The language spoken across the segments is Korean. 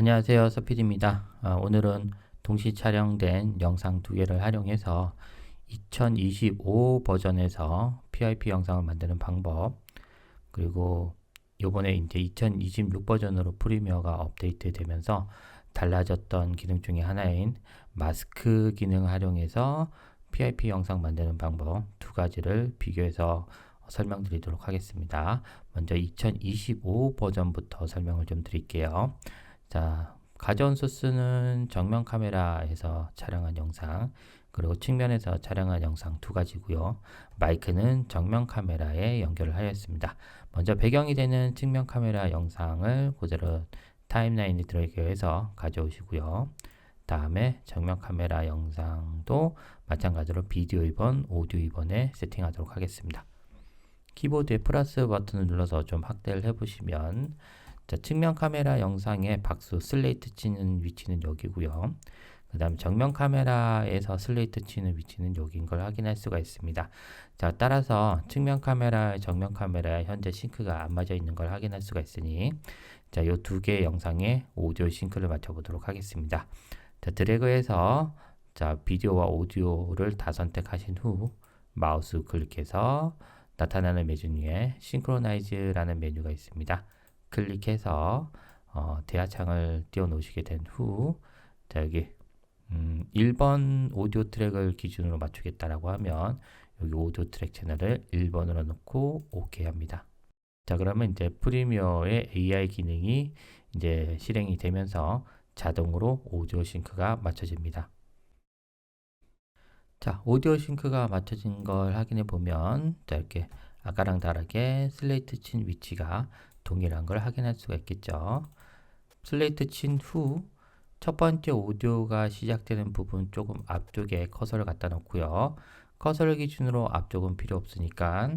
안녕하세요, 서피디입니다. 오늘은 동시 촬영된 영상 두 개를 활용해서 2025 버전에서 PIP 영상을 만드는 방법, 그리고 요번에 이제 2026 버전으로 프리미어가 업데이트 되면서 달라졌던 기능 중에 하나인 마스크 기능을 활용해서 PIP 영상 만드는 방법 두 가지를 비교해서 설명드리도록 하겠습니다. 먼저 2025 버전부터 설명을 좀 드릴게요. 자, 가져온 소스는 정면 카메라에서 촬영한 영상, 그리고 측면에서 촬영한 영상 두 가지고요. 마이크는 정면 카메라에 연결을 하였습니다. 먼저 배경이 되는 측면 카메라 영상을 그대로 타임라인에 드래그해서 가져오시고요. 다음에 정면 카메라 영상도 마찬가지로 비디오 2번, 오디오 2번에 세팅하도록 하겠습니다. 키보드에 플러스 버튼을 눌러서 좀 확대를 해보시면, 자, 측면 카메라 영상의 박수 슬레이트 치는 위치는 여기고요. 그 다음 정면 카메라에서 슬레이트 치는 위치는 여기인 걸 확인할 수가 있습니다. 자, 따라서 측면 카메라, 정면 카메라에 현재 싱크가 안 맞아 있는 걸 확인할 수가 있으니, 자, 요 두 개의 영상에 오디오 싱크를 맞춰 보도록 하겠습니다. 자, 드래그해서 자, 비디오와 오디오를 다 선택하신 후 마우스 클릭해서 나타나는 메뉴 위에 싱크로나이즈라는 메뉴가 있습니다. 클릭해서 대화창을 띄워 놓으시게 된 후, 자, 여기 1번 오디오 트랙을 기준으로 맞추겠다라고 하면 여기 오디오 트랙 채널을 1번으로 놓고 OK 합니다. 자, 그러면 이제 프리미어의 AI 기능이 이제 실행이 되면서 자동으로 오디오 싱크가 맞춰집니다. 자, 오디오 싱크가 맞춰진 걸 확인해 보면, 자, 이렇게 아까랑 다르게 슬레이트 친 위치가 동일한 걸 확인할 수가 있겠죠. 슬레이트 친 후 첫 번째 오디오가 시작되는 부분 조금 앞쪽에 커서를 갖다 놓고요. 커서를 기준으로 앞쪽은 필요 없으니까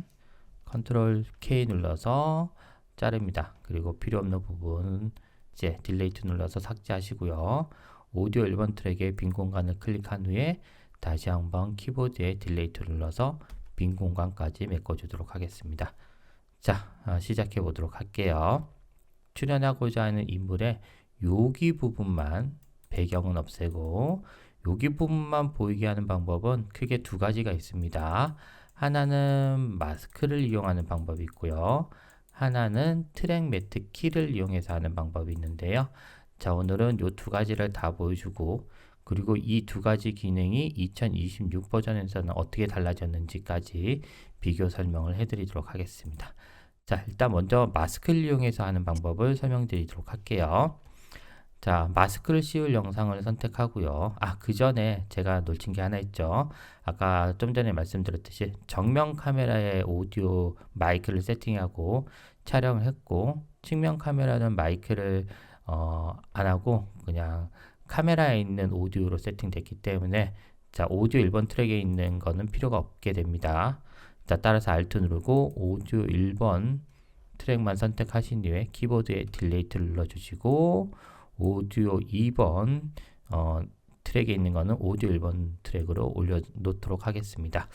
컨트롤 K 눌러서 자릅니다. 그리고 필요 없는 부분 이제 딜레이트 눌러서 삭제하시고요. 오디오 1번 트랙의 빈 공간을 클릭한 후에 다시 한번 키보드에 딜레이트 눌러서 빈 공간까지 메꿔주도록 하겠습니다. 자, 시작해 보도록 할게요. 출연하고자 하는 인물의 여기 부분만, 배경은 없애고 여기 부분만 보이게 하는 방법은 크게 두 가지가 있습니다. 하나는 마스크를 이용하는 방법이 있고요. 하나는 트랙 매트 키를 이용해서 하는 방법이 있는데요. 자, 오늘은 이 두 가지를 다 보여주고, 그리고 이 두 가지 기능이 2026 버전에서는 어떻게 달라졌는지까지 비교 설명을 해드리도록 하겠습니다. 자, 일단 먼저 마스크를 이용해서 하는 방법을 설명드리도록 할게요. 자, 마스크를 씌울 영상을 선택하고요. 그 전에 제가 놓친 게 하나 있죠. 아까 좀 전에 말씀드렸듯이 정면 카메라에 오디오 마이크를 세팅하고 촬영을 했고, 측면 카메라는 마이크를 안 하고 그냥 카메라에 있는 오디오로 세팅됐기 때문에, 자, 오디오 1번 트랙에 있는 거는 필요가 없게 됩니다. 자, 따라서 Alt 누르고 오디오 1번 트랙만 선택하신 뒤에 키보드에 딜레이트를 눌러주시고, 오디오 2번 트랙에 있는 거는 오디오 1번 트랙으로 올려 놓도록 하겠습니다.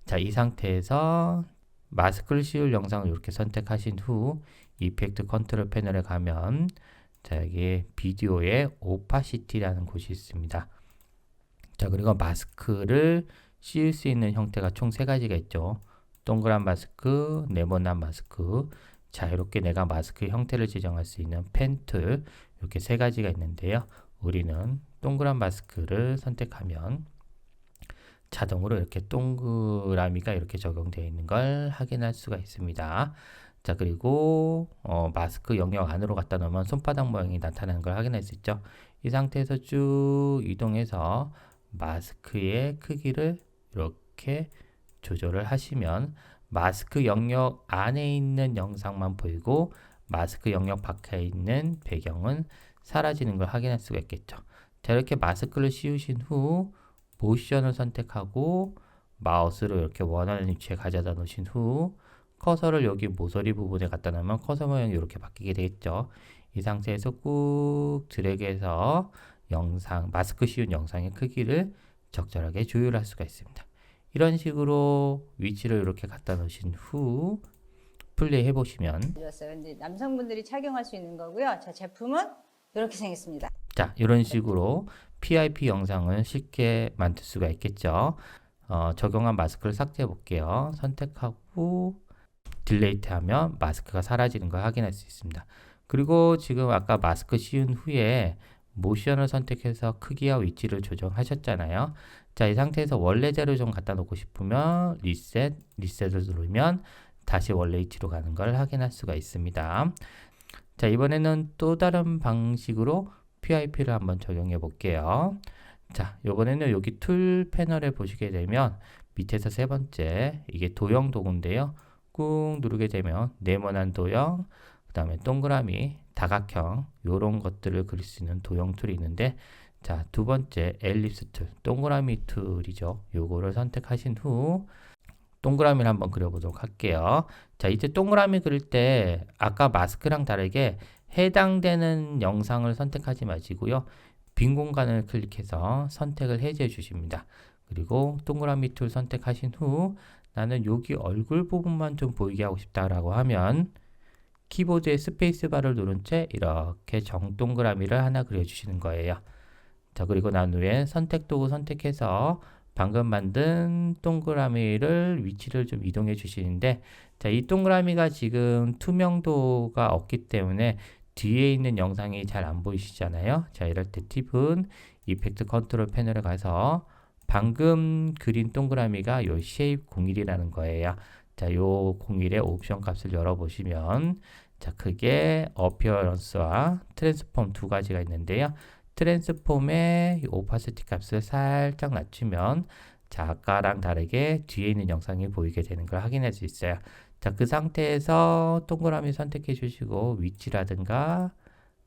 자, 이 상태에서 마스크를 씌울 영상을 이렇게 선택하신 후 이펙트 컨트롤 패널에 가면, 자, 여기 비디오에 오파시티라는 곳이 있습니다. 자, 그리고 마스크를 씌울 수 있는 형태가 총 세 가지가 있죠. 동그란 마스크, 네모난 마스크, 자유롭게 내가 마스크 형태를 지정할 수 있는 펜 툴, 이렇게 세 가지가 있는데요. 우리는 동그란 마스크를 선택하면 자동으로 이렇게 동그라미가 이렇게 적용되어 있는 걸 확인할 수가 있습니다. 자, 그리고 마스크 영역 안으로 갖다 놓으면 손바닥 모양이 나타나는 걸 확인할 수 있죠. 이 상태에서 쭉 이동해서 마스크의 크기를 이렇게 조절을 하시면 마스크 영역 안에 있는 영상만 보이고 마스크 영역 밖에 있는 배경은 사라지는 걸 확인할 수가 있겠죠. 자, 이렇게 마스크를 씌우신 후 모션을 선택하고 마우스를 이렇게 원하는 위치에 가져다 놓으신 후 커서를 여기 모서리 부분에 갖다 놓으면 커서 모양이 이렇게 바뀌게 되겠죠. 이 상태에서 꾹 드래그해서 영상, 마스크 씌운 영상의 크기를 적절하게 조율할 수가 있습니다. 이런 식으로 위치를 이렇게 갖다 놓으신 후 플레이 해보시면, 근데 남성분들이 착용할 수 있는 거고요. 자, 제품은 이렇게 생겼습니다. 자, 이런 식으로 PIP 영상을 쉽게 만들 수가 있겠죠. 적용한 마스크를 삭제해 볼게요. 선택하고 딜레이트 하면 마스크가 사라지는 걸 확인할 수 있습니다. 그리고 지금 아까 마스크 씌운 후에 모션을 선택해서 크기와 위치를 조정하셨잖아요. 자, 이 상태에서 원래대로 좀 갖다 놓고 싶으면 리셋을 누르면 다시 원래 위치로 가는 걸 확인할 수가 있습니다. 자, 이번에는 또 다른 방식으로 PIP를 한번 적용해 볼게요. 자, 이번에는 여기 툴 패널에 보시게 되면 밑에서 세 번째 이게 도형 도구인데요. 꾹 누르게 되면 네모난 도형, 그 다음에 동그라미, 다각형 이런 것들을 그릴 수 있는 도형 툴이 있는데, 자, 두 번째 엘립스 툴, 동그라미 툴이죠. 요거를 선택하신 후 동그라미를 한번 그려보도록 할게요. 자, 이제 동그라미 그릴 때 아까 마스크랑 다르게 해당되는 영상을 선택하지 마시고요. 빈 공간을 클릭해서 선택을 해제해 주십니다. 그리고 동그라미 툴 선택하신 후 나는 여기 얼굴 부분만 좀 보이게 하고 싶다라고 하면 키보드의 스페이스바를 누른 채 이렇게 정동그라미를 하나 그려주시는 거예요. 자, 그리고 난 후에 선택 도구 선택해서 방금 만든 동그라미를 위치를 좀 이동해 주시는데, 자, 이 동그라미가 지금 투명도가 없기 때문에 뒤에 있는 영상이 잘 안 보이시잖아요. 자, 이럴 때 팁은 이펙트 컨트롤 패널에 가서 방금 그린 동그라미가 요 쉐입 01이라는 거예요. 자, 요 01의 옵션 값을 열어보시면, 자, 크게 어피어런스와 트랜스폼 두 가지가 있는데요. 트랜스폼의 오파시티 값을 살짝 낮추면, 자, 아까랑 다르게 뒤에 있는 영상이 보이게 되는 걸 확인할 수 있어요. 자, 그 상태에서 동그라미 선택해 주시고 위치라든가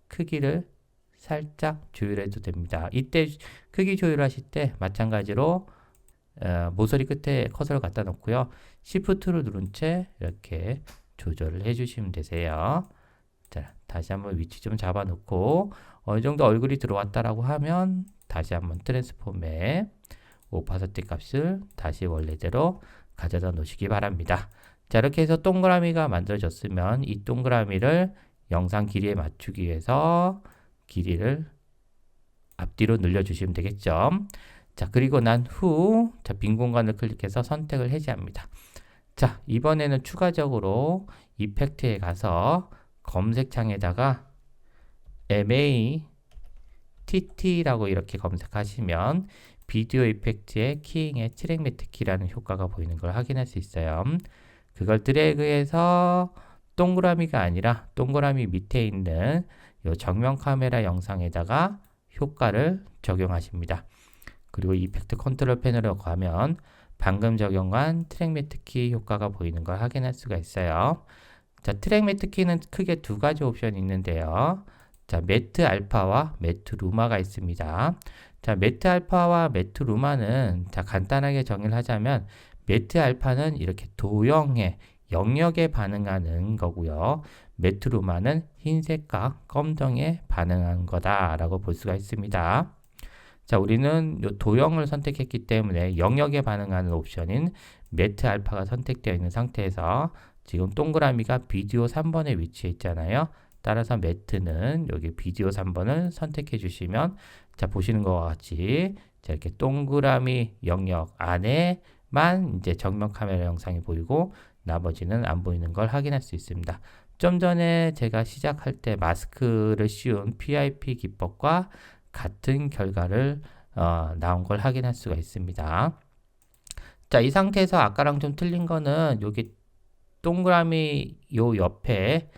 크기를 살짝 조율해도 됩니다. 이때 크기 조율하실 때 마찬가지로 모서리 끝에 커서를 갖다 놓고요. Shift를 누른 채 이렇게 조절을 해주시면 되세요. 자, 다시 한번 위치 좀 잡아 놓고 어느 정도 얼굴이 들어왔다라고 하면 다시 한번 트랜스폼의 오파시티 값을 다시 원래대로 가져다 놓으시기 바랍니다. 자, 이렇게 해서 동그라미가 만들어졌으면 이 동그라미를 영상 길이에 맞추기 위해서 길이를 앞뒤로 늘려주시면 되겠죠. 자, 그리고 난 후, 자, 빈 공간을 클릭해서 선택을 해제합니다. 자, 이번에는 추가적으로 이펙트에 가서 검색창에다가 MATT라고 이렇게 검색하시면 비디오 이펙트의 키잉의 트랙 매트 키라는 효과가 보이는 걸 확인할 수 있어요. 그걸 드래그해서 동그라미가 아니라 동그라미 밑에 있는 이 정면 카메라 영상에다가 효과를 적용하십니다. 그리고 이펙트 컨트롤 패널에 가면 방금 적용한 트랙 매트 키 효과가 보이는 걸 확인할 수가 있어요. 자, 트랙 매트 키는 크게 두 가지 옵션이 있는데요. 자, 매트 알파와 매트 루마가 있습니다. 자, 매트 알파와 매트 루마는 자, 간단하게 정의를 하자면 매트 알파는 이렇게 도형의 영역에 반응하는 거고요. 매트 루마는 흰색과 검정에 반응한 거다라고 볼 수가 있습니다. 자, 우리는 이 도형을 선택했기 때문에 영역에 반응하는 옵션인 매트 알파가 선택되어 있는 상태에서 지금 동그라미가 비디오 3번에 위치해 있잖아요. 따라서 매트는 여기 비디오 3번을 선택해 주시면, 자, 보시는 것과 같이 자, 이렇게 동그라미 영역 안에만 이제 정면 카메라 영상이 보이고 나머지는 안 보이는 걸 확인할 수 있습니다. 좀 전에 제가 시작할 때 마스크를 씌운 PIP 기법과 같은 결과를 나온 걸 확인할 수가 있습니다. 자, 이 상태에서 아까랑 좀 틀린 거는 여기 동그라미 요 옆에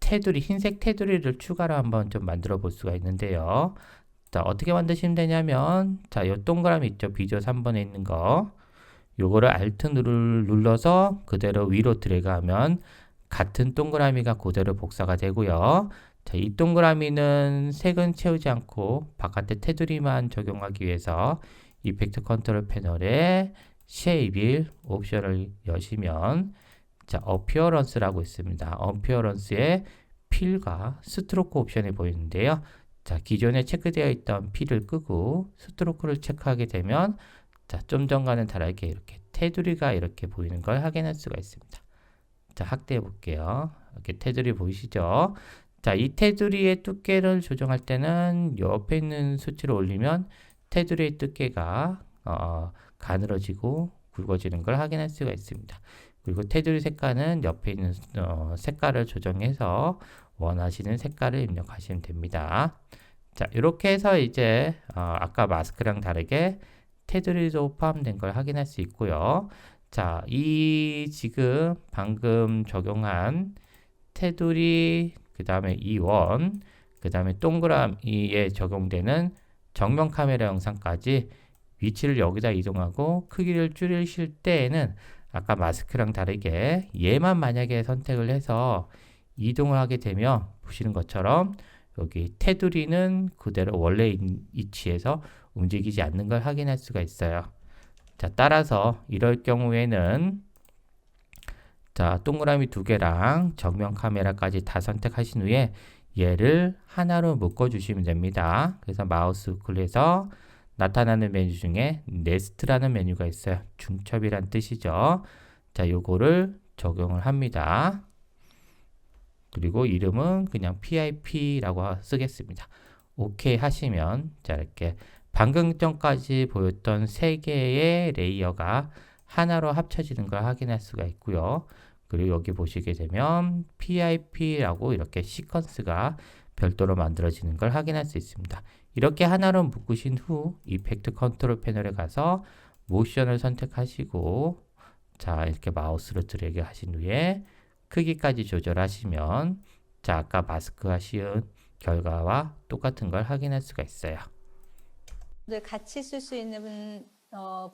테두리, 흰색 테두리를 추가로 한번 좀 만들어 볼 수가 있는데요. 자, 어떻게 만드시면 되냐면, 자, 요 동그라미 있죠? 비디오 3번에 있는 거. 요거를 Alt 눌러서 그대로 위로 드래그하면 같은 동그라미가 그대로 복사가 되고요. 자, 이 동그라미는 색은 채우지 않고 바깥에 테두리만 적용하기 위해서 이펙트 컨트롤 패널에 쉐입 옵션을 여시면, 자, 어피어런스라고 있습니다. 어피어런스에 필과 스트로크 옵션이 보이는데요. 자, 기존에 체크되어 있던 필을 끄고 스트로크를 체크하게 되면, 자, 좀 전과는 다르게 이렇게 테두리가 이렇게 보이는 걸 확인할 수가 있습니다. 자, 확대해 볼게요. 이렇게 테두리 보이시죠? 자, 이 테두리의 두께를 조정할 때는 옆에 있는 수치를 올리면 테두리의 두께가 가늘어지고 굵어지는 걸 확인할 수가 있습니다. 그리고 테두리 색깔은 옆에 있는 색깔을 조정해서 원하시는 색깔을 입력하시면 됩니다. 자, 이렇게 해서 이제 아까 마스크랑 다르게 테두리도 포함된 걸 확인할 수 있고요. 자, 이 지금 방금 적용한 테두리, 그 다음에 이 원, 그 다음에 동그라미에 적용되는 정면 카메라 영상까지 위치를 여기다 이동하고 크기를 줄이실 때에는 아까 마스크랑 다르게 얘만 만약에 선택을 해서 이동을 하게 되면 보시는 것처럼 여기 테두리는 그대로 원래 위치에서 움직이지 않는 걸 확인할 수가 있어요. 자, 따라서 이럴 경우에는 자, 동그라미 두 개랑 정면 카메라까지 다 선택하신 후에 얘를 하나로 묶어 주시면 됩니다. 그래서 마우스 우클릭해서 나타나는 메뉴 중에 네스트라는 메뉴가 있어요. 중첩이란 뜻이죠. 자, 요거를 적용을 합니다. 그리고 이름은 그냥 PIP라고 쓰겠습니다. 오케이 하시면 자, 이렇게 방금 전까지 보였던 세 개의 레이어가 하나로 합쳐지는 걸 확인할 수가 있고요. 그리고 여기 보시게 되면 PIP라고 이렇게 시퀀스가 별도로 만들어지는 걸 확인할 수 있습니다. 이렇게 하나로 묶으신 후 이펙트 컨트롤 패널에 가서 모션을 선택하시고 자, 이렇게 마우스로 드래그 하신 후에 크기까지 조절하시면 자, 아까 마스크가 씌운 결과와 똑같은 걸 확인할 수가 있어요. 같이 쓸 수 있는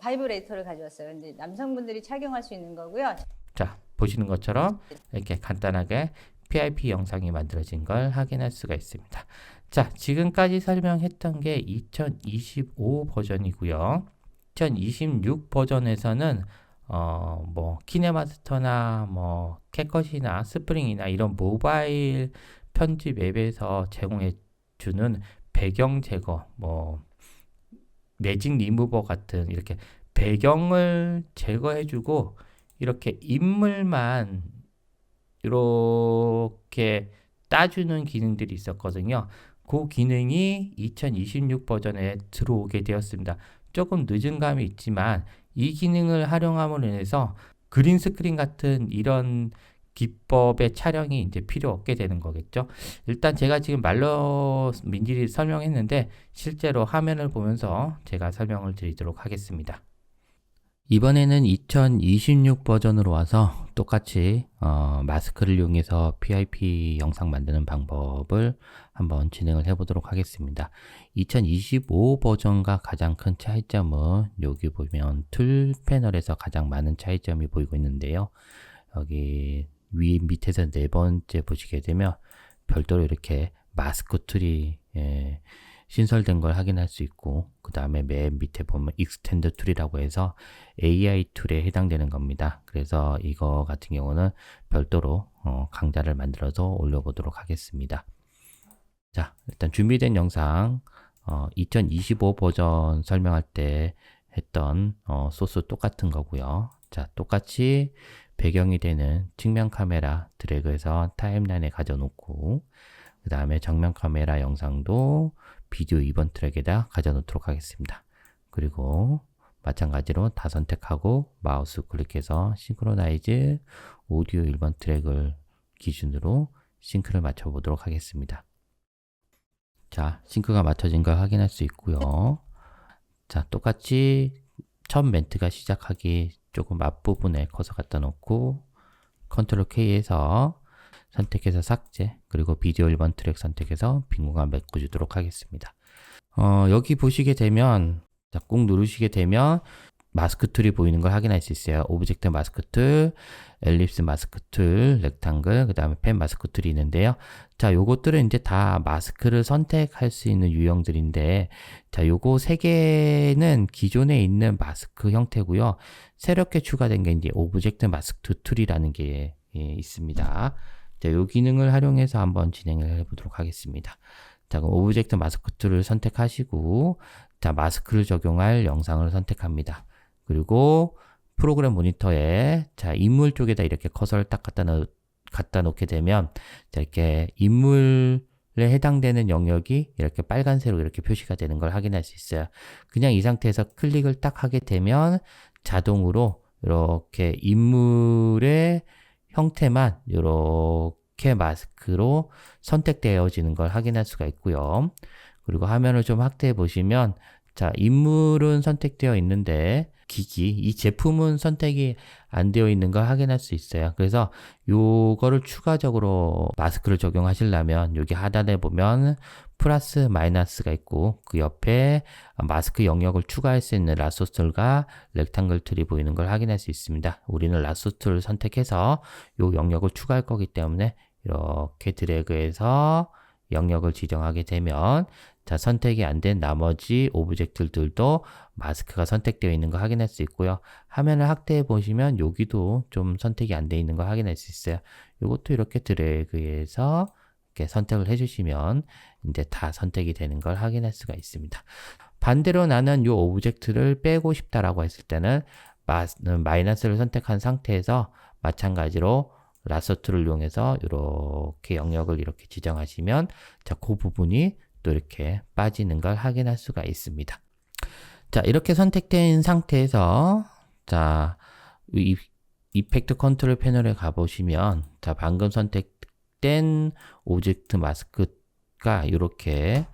바이브레이터를 가져왔어요. 근데 남성분들이 착용할 수 있는 거고요. 자, 보시는 것처럼 이렇게 간단하게 PIP 영상이 만들어진 걸 확인할 수가 있습니다. 자, 지금까지 설명했던 게 2025 버전이고요. 2026 버전에서는 뭐 키네마스터나 뭐 캣컷이나 스프링이나 이런 모바일 편집 앱에서 제공해 주는 배경 제거, 뭐 매직 리무버 같은 이렇게 배경을 제거해 주고 이렇게 인물만 이렇게 따주는 기능들이 있었거든요. 그 기능이 2026 버전에 들어오게 되었습니다. 조금 늦은 감이 있지만 이 기능을 활용함으로 인해서 그린 스크린 같은 이런 기법의 촬영이 이제 필요 없게 되는 거겠죠. 일단 제가 지금 말로 민지리 설명했는데 실제로 화면을 보면서 제가 설명을 드리도록 하겠습니다. 이번에는 2026 버전으로 와서 똑같이 마스크를 이용해서 PIP 영상 만드는 방법을 한번 진행을 해보도록 하겠습니다. 2025 버전과 가장 큰 차이점은 여기 보면 툴 패널에서 가장 많은 차이점이 보이고 있는데요. 여기 밑에서 네 번째 보시게 되면 별도로 이렇게 마스크 툴이 신설된 걸 확인할 수 있고, 그 다음에 맨 밑에 보면 익스텐드 툴이라고 해서 AI 툴에 해당되는 겁니다. 그래서 이거 같은 경우는 별도로 강좌를 만들어서 올려보도록 하겠습니다. 자, 일단 준비된 영상 2025 버전 설명할 때 했던 소스 똑같은 거고요. 자, 똑같이 배경이 되는 측면 카메라 드래그해서 타임라인에 가져놓고, 그 다음에 정면 카메라 영상도 비디오 2번 트랙에다 가져놓도록 하겠습니다. 그리고 마찬가지로 다 선택하고 마우스 클릭해서 싱크로나이즈 오디오 1번 트랙을 기준으로 싱크를 맞춰 보도록 하겠습니다. 자, 싱크가 맞춰진 걸 확인할 수 있고요. 자, 똑같이 첫 멘트가 시작하기 조금 앞부분에 커서 갖다 놓고 컨트롤 K에서 선택해서 삭제, 그리고 비디오 1번 트랙 선택해서 빈 공간 메꿔주도록 하겠습니다. 여기 보시게 되면, 자, 꾹 누르시게 되면 마스크 툴이 보이는 걸 확인할 수 있어요. 오브젝트 마스크 툴, 엘립스 마스크 툴, 렉탱글, 그 다음에 펜 마스크 툴이 있는데요. 자, 요것들은 이제 다 마스크를 선택할 수 있는 유형들인데, 자, 요거 세 개는 기존에 있는 마스크 형태고요. 새롭게 추가된 게 이제 오브젝트 마스크 툴이라는 게 있습니다. 자, 요 기능을 활용해서 한번 진행을 해보도록 하겠습니다. 자, 그럼 오브젝트 마스크 툴을 선택하시고, 자, 마스크를 적용할 영상을 선택합니다. 그리고 프로그램 모니터에 자, 인물 쪽에다 이렇게 커서를 딱 갖다 놓게 되면 자, 이렇게 인물에 해당되는 영역이 이렇게 빨간색으로 이렇게 표시가 되는 걸 확인할 수 있어요. 그냥 이 상태에서 클릭을 딱 하게 되면 자동으로 이렇게 인물의 형태만 이렇게 마스크로 선택되어지는 걸 확인할 수가 있고요. 그리고 화면을 좀 확대해 보시면 자, 인물은 선택되어 있는데 기기, 이 제품은 선택이 안 되어 있는 걸 확인할 수 있어요. 그래서 요거를 추가적으로 마스크를 적용하시려면 여기 하단에 보면 플러스 마이너스가 있고 그 옆에 마스크 영역을 추가할 수 있는 라소 툴과 렉탱글 툴이 보이는 걸 확인할 수 있습니다. 우리는 라소 툴을 선택해서 요 영역을 추가할 거기 때문에 이렇게 드래그해서 영역을 지정하게 되면 자, 선택이 안 된 나머지 오브젝트들도 마스크가 선택되어 있는 거 확인할 수 있고요. 화면을 확대해 보시면 여기도 좀 선택이 안 돼 있는 거 확인할 수 있어요. 이것도 이렇게 드래그해서 이렇게 선택을 해주시면 이제 다 선택이 되는 걸 확인할 수가 있습니다. 반대로 나는 이 오브젝트를 빼고 싶다라고 했을 때는 마이너스를 선택한 상태에서 마찬가지로 라서 툴을 이용해서 이렇게 영역을 이렇게 지정하시면 자, 그 부분이 또 이렇게 빠지는 걸 확인할 수가 있습니다. 자, 이렇게 선택된 상태에서 자, 이펙트 컨트롤 패널에 가보시면 자, 방금 선택된 오브젝트 마스크가 이렇게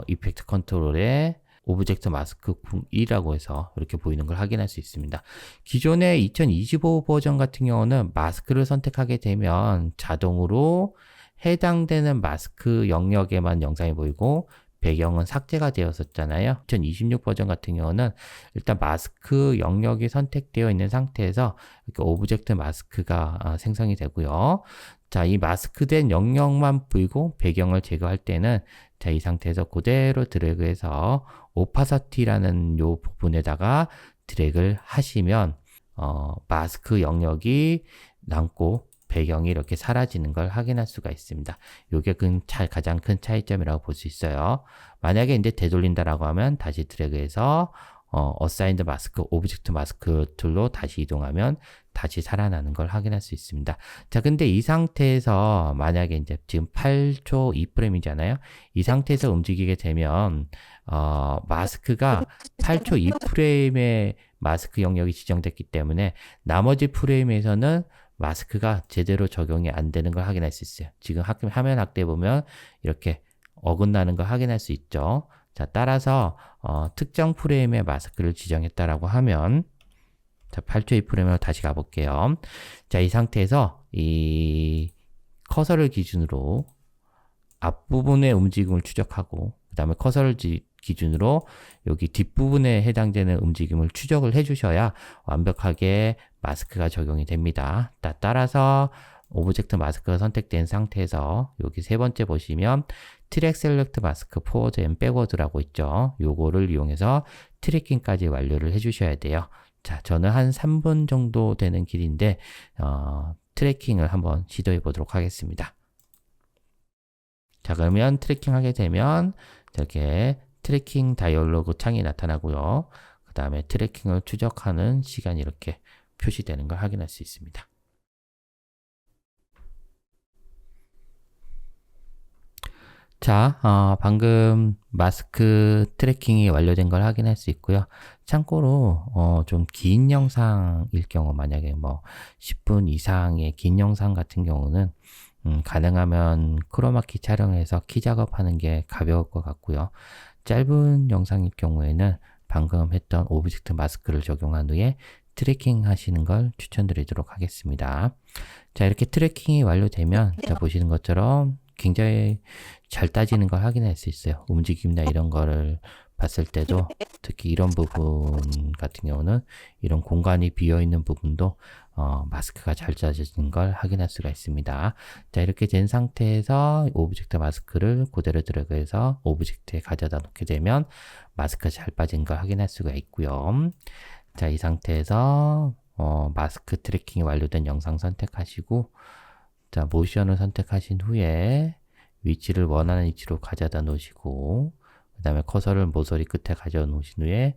이펙트 컨트롤에 오브젝트 마스크 2라고 해서 이렇게 보이는 걸 확인할 수 있습니다. 기존의 2025 버전 같은 경우는 마스크를 선택하게 되면 자동으로 해당되는 마스크 영역에만 영상이 보이고 배경은 삭제가 되었었잖아요. 2026 버전 같은 경우는 일단 마스크 영역이 선택되어 있는 상태에서 이렇게 오브젝트 마스크가 생성이 되고요. 자, 이 마스크된 영역만 보이고 배경을 제거할 때는 자, 이 상태에서 그대로 드래그해서 오파서티라는 요 부분에다가 드래그를 하시면 마스크 영역이 남고 배경이 이렇게 사라지는 걸 확인할 수가 있습니다. 요게 가장 큰 차이점이라고 볼 수 있어요. 만약에 이제 되돌린다라고 하면 다시 드래그해서 어사인드 마스크, 오브젝트 마스크 툴로 다시 이동하면 다시 살아나는 걸 확인할 수 있습니다. 자, 근데 이 상태에서 만약에 이제 지금 8초 2프레임이잖아요. 이 상태에서 움직이게 되면 마스크가 8초 2프레임의 마스크 영역이 지정됐기 때문에 나머지 프레임에서는 마스크가 제대로 적용이 안 되는 걸 확인할 수 있어요. 지금 화면 확대해 보면 이렇게 어긋나는 걸 확인할 수 있죠. 자, 따라서 특정 프레임의 마스크를 지정했다라고 하면 자, 8초 2프레임으로 다시 가볼게요. 자, 이 상태에서 이 커서를 기준으로 앞부분의 움직임을 추적하고 그 다음에 커서를 기준으로 여기 뒷부분에 해당되는 움직임을 추적을 해주셔야 완벽하게 마스크가 적용이 됩니다. 따라서 오브젝트 마스크가 선택된 상태에서 여기 세 번째 보시면 트랙 셀렉트 마스크 포워드 앤 백워드라고 있죠. 요거를 이용해서 트래킹까지 완료를 해주셔야 돼요. 자, 저는 한 3분 정도 되는 길인데 트래킹을 한번 시도해 보도록 하겠습니다. 자, 그러면 트래킹 하게 되면 이렇게 트래킹 다이얼로그 창이 나타나고요. 그 다음에 트래킹을 추적하는 시간이 이렇게 표시되는 걸 확인할 수 있습니다. 자, 방금 마스크 트래킹이 완료된 걸 확인할 수 있고요. 참고로 좀 긴 영상일 경우 만약에 뭐 10분 이상의 긴 영상 같은 경우는 가능하면 크로마키 촬영해서 키 작업하는 게 가벼울 것 같고요. 짧은 영상일 경우에는 방금 했던 오브젝트 마스크를 적용한 후에 트래킹 하시는 걸 추천드리도록 하겠습니다. 자, 이렇게 트래킹이 완료되면 자, 보시는 것처럼 굉장히 잘 따지는 걸 확인할 수 있어요. 움직임이나 이런 거를 봤을 때도 특히 이런 부분 같은 경우는 이런 공간이 비어있는 부분도 마스크가 잘 짜져진 걸 확인할 수가 있습니다. 자, 이렇게 된 상태에서 오브젝트 마스크를 그대로 드래그해서 오브젝트에 가져다 놓게 되면 마스크가 잘 빠진 걸 확인할 수가 있고요. 자, 이 상태에서 마스크 트래킹이 완료된 영상 선택하시고 자, 모션을 선택하신 후에 위치를 원하는 위치로 가져다 놓으시고 그 다음에 커서를 모서리 끝에 가져 놓으신 후에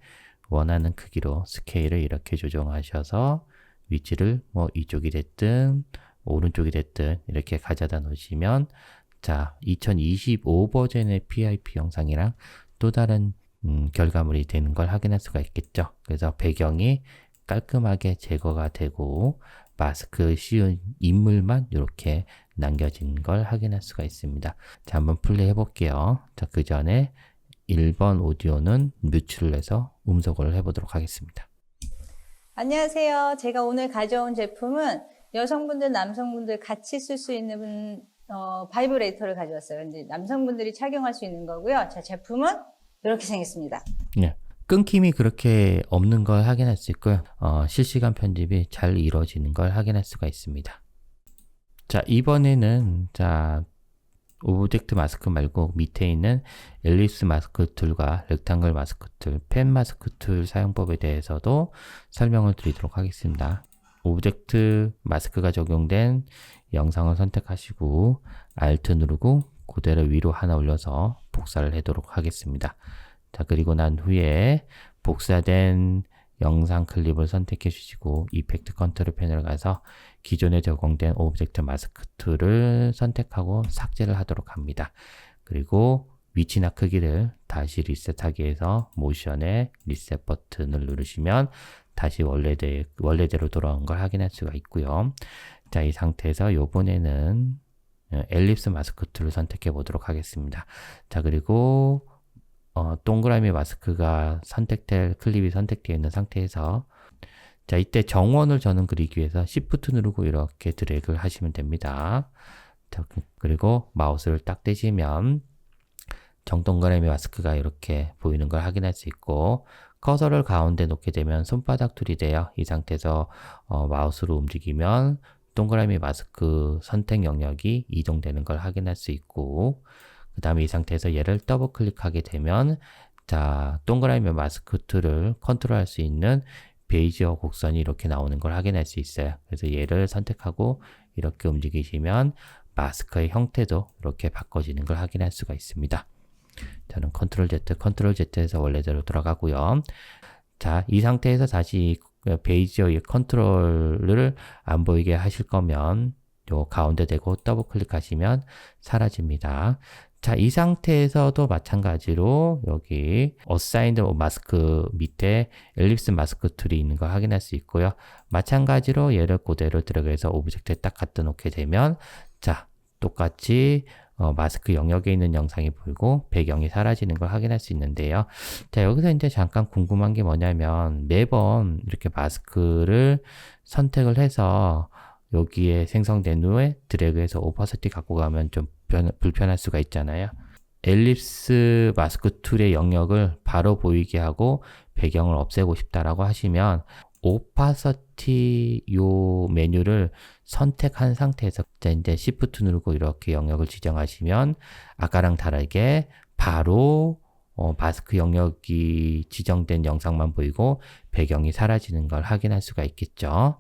원하는 크기로 스케일을 이렇게 조정하셔서 위치를 뭐 이쪽이 됐든 오른쪽이 됐든 이렇게 가져다 놓으시면 자, 2025 버전의 PIP 영상이랑 또 다른 결과물이 되는 걸 확인할 수가 있겠죠. 그래서 배경이 깔끔하게 제거가 되고 마스크 씌운 인물만 이렇게 남겨진 걸 확인할 수가 있습니다. 자, 한번 플레이 해볼게요. 자, 그 전에 1번 오디오는 뮤트를 해서 음성을 해보도록 하겠습니다. 안녕하세요. 제가 오늘 가져온 제품은 여성분들, 남성분들 같이 쓸 수 있는 바이브레이터를 가져왔어요. 근데 남성분들이 착용할 수 있는 거고요. 자, 제품은 이렇게 생겼습니다. 네. 끊김이 그렇게 없는 걸 확인할 수 있고요. 실시간 편집이 잘 이루어지는 걸 확인할 수가 있습니다. 자, 이번에는 자, 오브젝트 마스크 말고 밑에 있는 엘립스 마스크 툴과 렉탱글 마스크 툴, 펜 마스크 툴 사용법에 대해서도 설명을 드리도록 하겠습니다. 오브젝트 마스크가 적용된 영상을 선택하시고 Alt 누르고 그대로 위로 하나 올려서 복사를 하도록 하겠습니다. 자, 그리고 난 후에 복사된 영상 클립을 선택해 주시고 이펙트 컨트롤 패널 가서 기존에 적용된 오브젝트 마스크 툴을 선택하고 삭제를 하도록 합니다. 그리고 위치나 크기를 다시 리셋하기 위해서 모션의 리셋 버튼을 누르시면 다시 원래대로 돌아온 걸 확인할 수가 있고요. 자, 이 상태에서 요번에는 엘립스 마스크 툴을 선택해 보도록 하겠습니다. 자, 그리고 동그라미 마스크가 클립이 선택되어 있는 상태에서 자, 이때 정원을 저는 그리기 위해서 Shift 누르고 이렇게 드래그를 하시면 됩니다. 자, 그리고 마우스를 딱 대시면 정동그라미 마스크가 이렇게 보이는 걸 확인할 수 있고 커서를 가운데 놓게 되면 손바닥 툴이 돼요. 이 상태에서 마우스로 움직이면 동그라미 마스크 선택 영역이 이동되는 걸 확인할 수 있고 그 다음에 이 상태에서 얘를 더블 클릭하게 되면 자, 동그라미 마스크 툴을 컨트롤할 수 있는 베이지어 곡선이 이렇게 나오는 걸 확인할 수 있어요. 그래서 얘를 선택하고 이렇게 움직이시면 마스크의 형태도 이렇게 바꿔지는 걸 확인할 수가 있습니다. 저는 컨트롤 Z에서 원래대로 돌아가고요. 자, 이 상태에서 다시 베이지어의 컨트롤을 안 보이게 하실 거면 요 가운데 대고 더블 클릭하시면 사라집니다. 자, 이 상태에서도 마찬가지로 여기 어사인드 마스크 밑에 엘립스 마스크 툴이 있는 걸 확인할 수 있고요. 마찬가지로 얘를 그대로 들어가서 오브젝트에 딱 갖다 놓게 되면 자, 똑같이 마스크 영역에 있는 영상이 보이고 배경이 사라지는 걸 확인할 수 있는데요. 자, 여기서 이제 잠깐 궁금한 게 뭐냐면 매번 이렇게 마스크를 선택을 해서 여기에 생성된 후에 드래그해서 오퍼시티 갖고 가면 좀 불편할 수가 있잖아요. 엘립스 마스크 툴의 영역을 바로 보이게 하고 배경을 없애고 싶다라고 하시면 오파서티 요 메뉴를 선택한 상태에서 이제 Shift 누르고 이렇게 영역을 지정하시면 아까랑 다르게 바로 마스크 영역이 지정된 영상만 보이고 배경이 사라지는 걸 확인할 수가 있겠죠.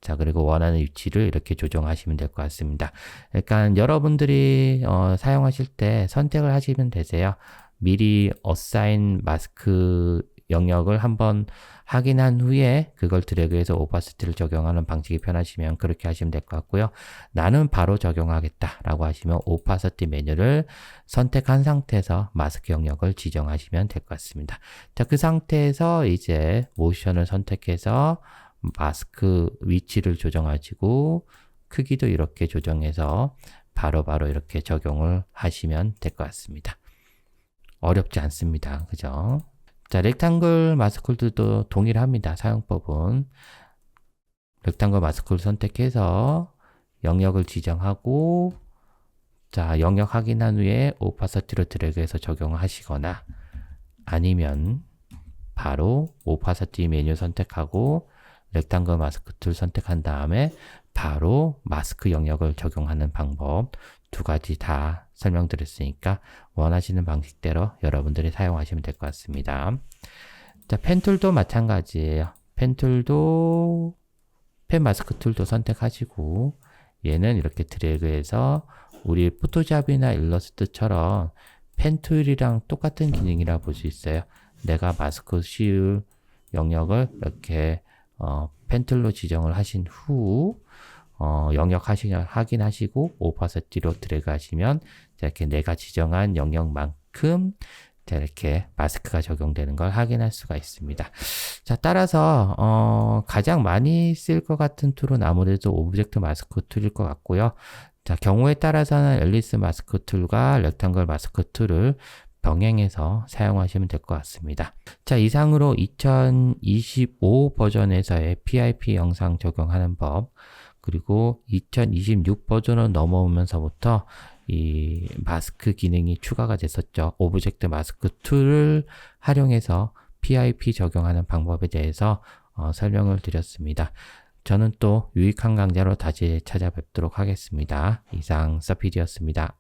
자, 그리고 원하는 위치를 이렇게 조정하시면 될 것 같습니다. 그러니까 여러분들이 사용하실 때 선택을 하시면 되세요. 미리 어사인 마스크 영역을 한번 확인한 후에 그걸 드래그해서 오파시티를 적용하는 방식이 편하시면 그렇게 하시면 될 것 같고요. 나는 바로 적용하겠다 라고 하시면 오파시티 메뉴를 선택한 상태에서 마스크 영역을 지정하시면 될 것 같습니다. 자, 그 상태에서 이제 모션을 선택해서 마스크 위치를 조정하시고 크기도 이렇게 조정해서 바로바로 이렇게 적용을 하시면 될 것 같습니다. 어렵지 않습니다. 그죠? 자, 렉탱글 마스크들도 동일합니다. 사용법은 렉탱글 마스크를 선택해서 영역을 지정하고 자, 영역 확인한 후에 오파시티로 드래그해서 적용을 하시거나 아니면 바로 오파시티 메뉴 선택하고 렉탱글 마스크 툴 선택한 다음에 바로 마스크 영역을 적용하는 방법 두 가지 다 설명드렸으니까 원하시는 방식대로 여러분들이 사용하시면 될 것 같습니다. 자, 펜 툴도 마찬가지예요. 펜 툴도 펜 마스크 툴도 선택하시고 얘는 이렇게 드래그해서 우리 포토샵이나 일러스트처럼 펜 툴이랑 똑같은 기능이라 볼 수 있어요. 내가 마스크 씌울 영역을 이렇게 펜툴로 지정을 하신 후 영역 확인하시고 오파시티로 드래그 하시면 이렇게 내가 지정한 영역만큼 이렇게 마스크가 적용되는 걸 확인할 수가 있습니다. 자, 따라서 가장 많이 쓸 것 같은 툴은 아무래도 오브젝트 마스크 툴일 것 같고요. 자, 경우에 따라서는 앨리스 마스크 툴과 렉탱글 마스크 툴을 병행해서 사용하시면 될 것 같습니다. 자, 이상으로 2025 버전에서의 PIP 영상 적용하는 법, 그리고 2026 버전으로 넘어오면서부터 이 마스크 기능이 추가가 됐었죠. 오브젝트 마스크 툴을 활용해서 PIP 적용하는 방법에 대해서 설명을 드렸습니다. 저는 또 유익한 강좌로 다시 찾아뵙도록 하겠습니다. 이상 서피디였습니다.